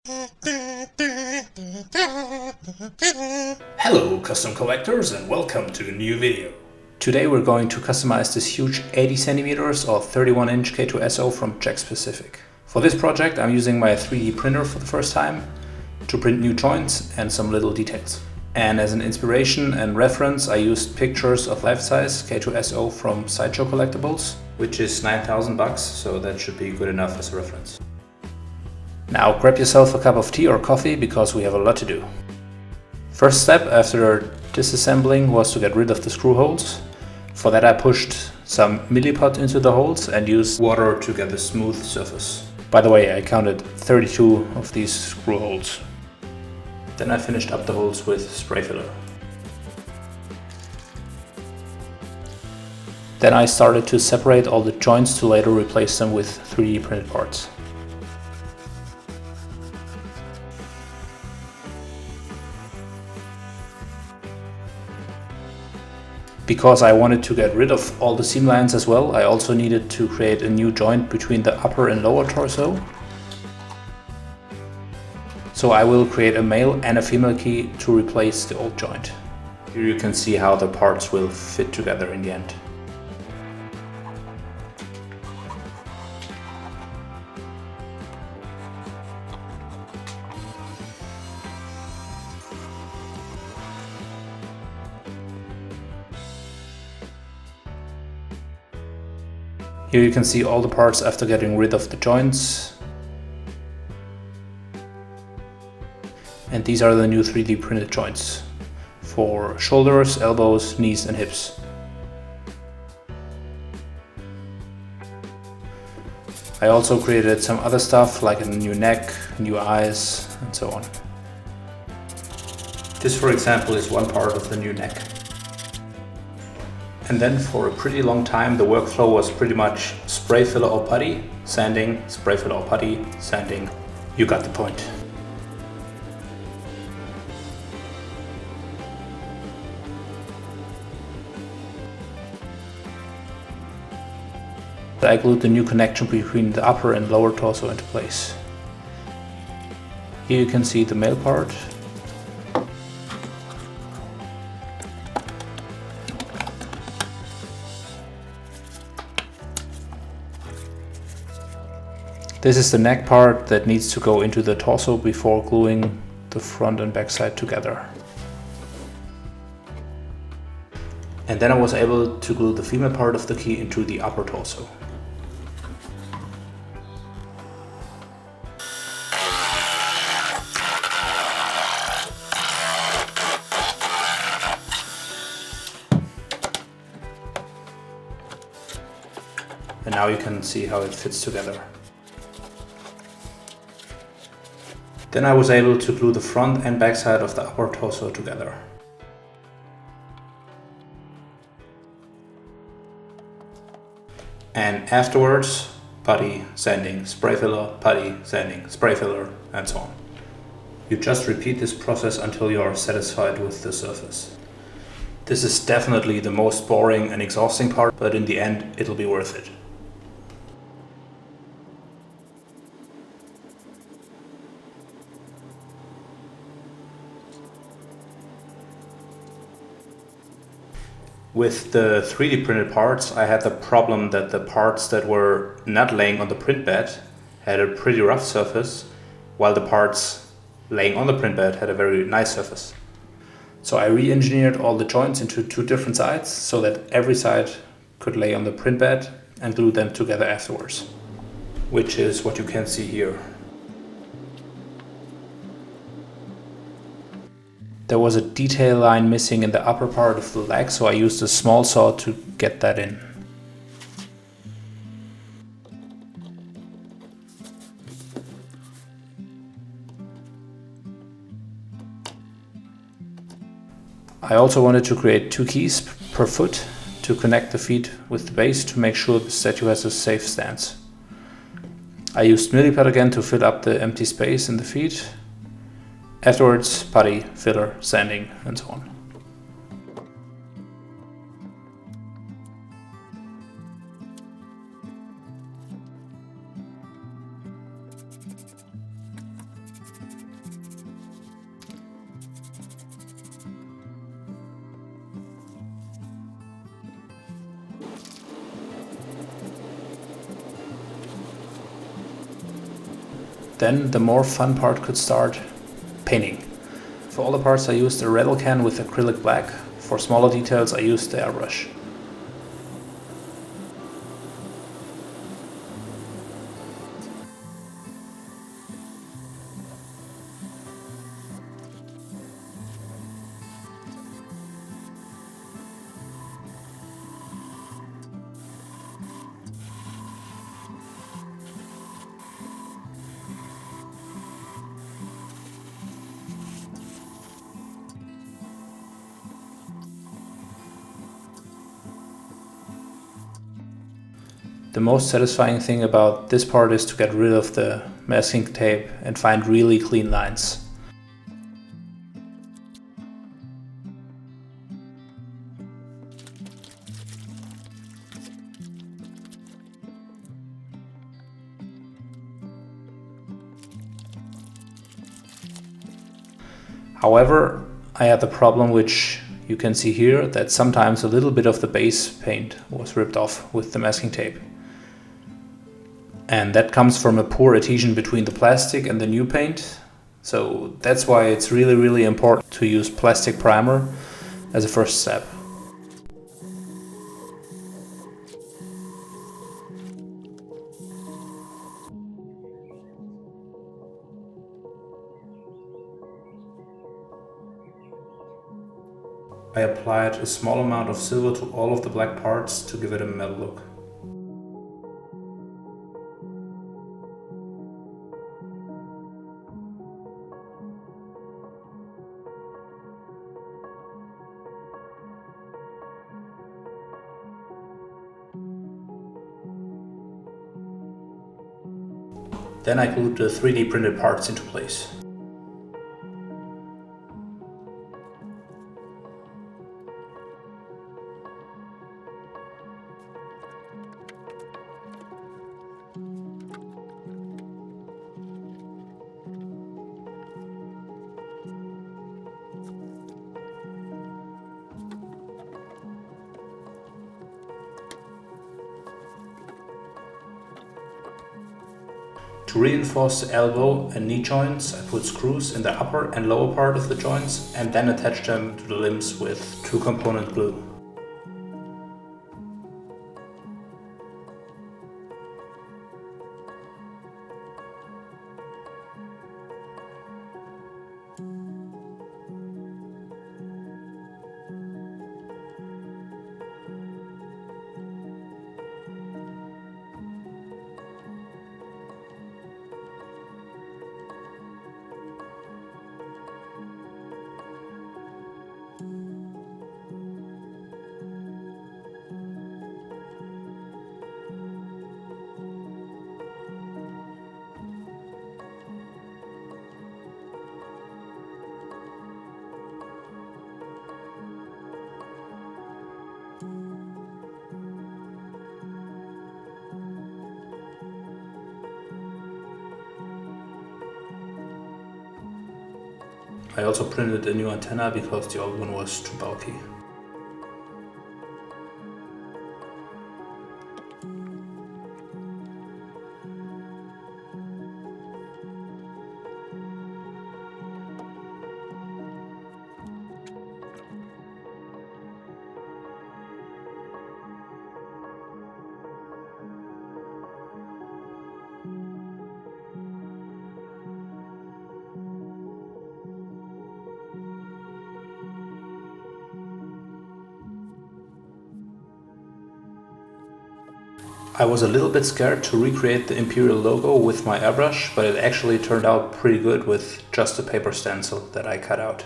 Hello custom collectors and welcome to a new video. Today we're going to customize this huge 80 centimeters or 31 inch K-2SO from Jakks. For this project I'm using my 3D printer for the first time to print new joints and some little details. And as an inspiration and reference I used pictures of life-size K-2SO from Sideshow Collectibles, which is $9,000, so that should be good enough as a reference. Now grab yourself a cup of tea or coffee because we have a lot to do. First step after disassembling was to get rid of the screw holes. For that I pushed some milliput into the holes and used water to get a smooth surface. By the way, I counted 32 of these screw holes. Then I finished up the holes with spray filler. Then I started to separate all the joints to later replace them with 3D printed parts. Because I wanted to get rid of all the seam lines as well, I also needed to create a new joint between the upper and lower torso. So I will create a male and a female key to replace the old joint. Here you can see how the parts will fit together in the end. Here you can see all the parts after getting rid of the joints. And these are the new 3D printed joints for shoulders, elbows, knees and hips. I also created some other stuff like a new neck, new eyes and so on. This, for example, is one part of the new neck. And then for a pretty long time the workflow was pretty much spray filler or putty, sanding, spray filler or putty, sanding. You got the point. I glued the new connection between the upper and lower torso into place. Here you can see the male part. This is the neck part that needs to go into the torso before gluing the front and back side together. And then I was able to glue the female part of the key into the upper torso. And now you can see how it fits together. Then I was able to glue the front and back side of the upper torso together. And afterwards, putty, sanding, spray filler, putty, sanding, spray filler, and so on. You just repeat this process until you are satisfied with the surface. This is definitely the most boring and exhausting part, but in the end it'll be worth it. With the 3D printed parts, I had the problem that the parts that were not laying on the print bed had a pretty rough surface, while the parts laying on the print bed had a very nice surface. So I re-engineered all the joints into two different sides so that every side could lay on the print bed and glue them together afterwards, which is what you can see here. There was a detail line missing in the upper part of the leg, so I used a small saw to get that in. I also wanted to create two keys per foot to connect the feet with the base to make sure the statue has a safe stance. I used milliput again to fill up the empty space in the feet. Afterwards, putty, filler, sanding, and so on. Then the more fun part could start: painting. For all the parts I used a rattle can with acrylic black. For smaller details I used the airbrush. The most satisfying thing about this part is to get rid of the masking tape and find really clean lines. However, I had the problem, which you can see here, that sometimes a little bit of the base paint was ripped off with the masking tape. And that comes from a poor adhesion between the plastic and the new paint. So that's why it's really important to use plastic primer as a first step. I applied a small amount of silver to all of the black parts to give it a metal look. Then I glued the 3D printed parts into place. To reinforce the elbow and knee joints, I put screws in the upper and lower part of the joints and then attached them to the limbs with 2-component glue. I also printed a new antenna because the old one was too bulky. I was a little bit scared to recreate the Imperial logo with my airbrush, but it actually turned out pretty good with just a paper stencil that I cut out.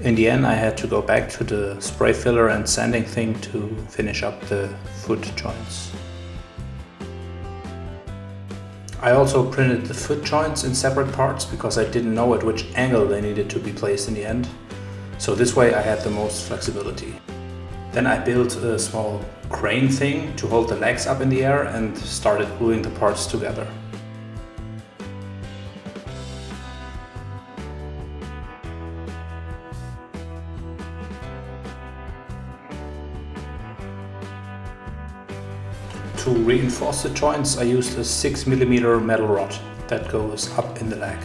In the end, I had to go back to the spray filler and sanding thing to finish up the foot joints. I also printed the foot joints in separate parts because I didn't know at which angle they needed to be placed in the end. So this way I had the most flexibility. Then I built a small crane thing to hold the legs up in the air and started gluing the parts together. To reinforce the joints, I used a 6mm metal rod that goes up in the leg.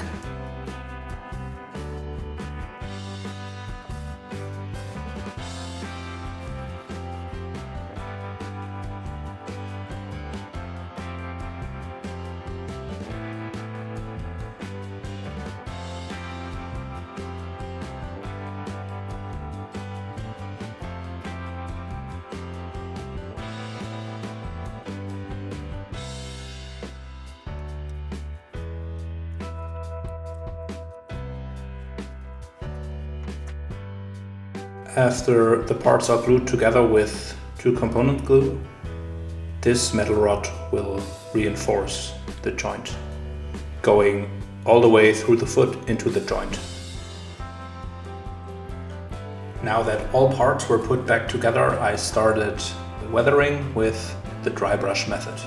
After the parts are glued together with 2-component glue, this metal rod will reinforce the joint, going all the way through the foot into the joint. Now that all parts were put back together, I started weathering with the dry brush method.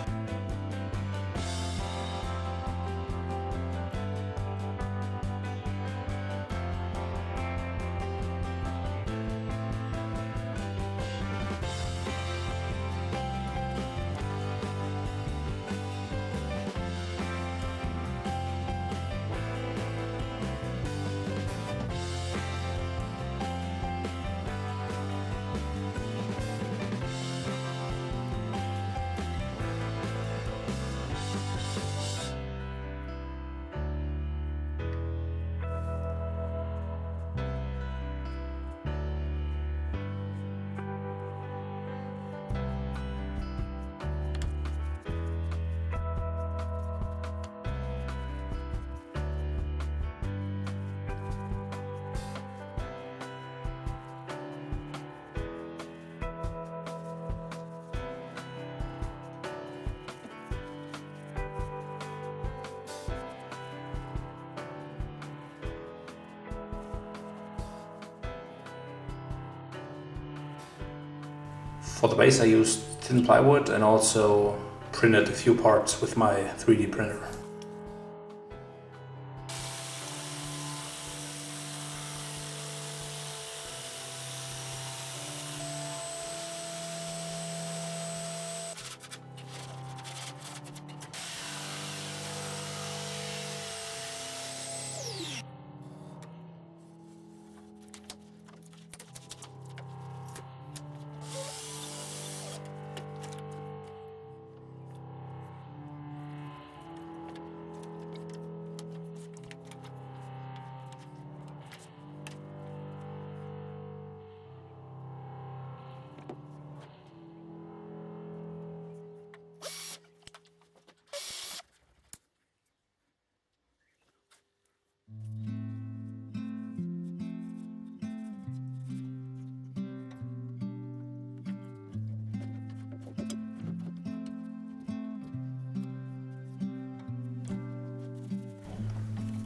For the base I used thin plywood and also printed a few parts with my 3D printer.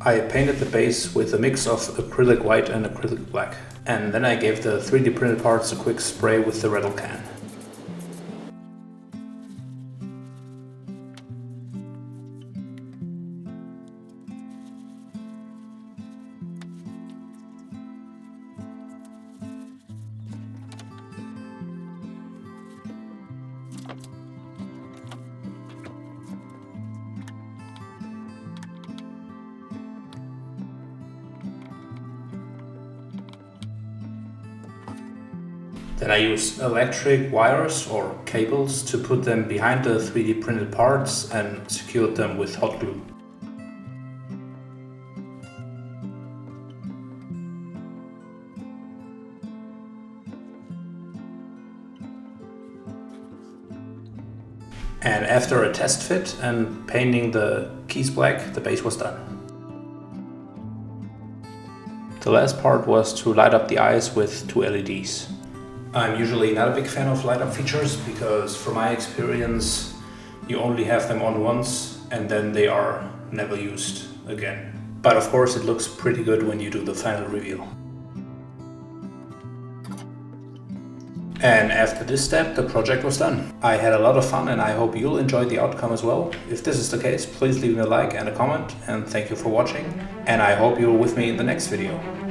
I painted the base with a mix of acrylic white and acrylic black, and then I gave the 3D printed parts a quick spray with the rattle can. Then I used electric wires or cables to put them behind the 3D printed parts and secured them with hot glue. And after a test fit and painting the keys black, the base was done. The last part was to light up the eyes with 2 LEDs. I'm usually not a big fan of light up features because from my experience you only have them on once and then they are never used again. But of course it looks pretty good when you do the final reveal. And after this step, the project was done. I had a lot of fun and I hope you'll enjoy the outcome as well. If this is the case, please leave me a like and a comment, and thank you for watching. And I hope you're with me in the next video.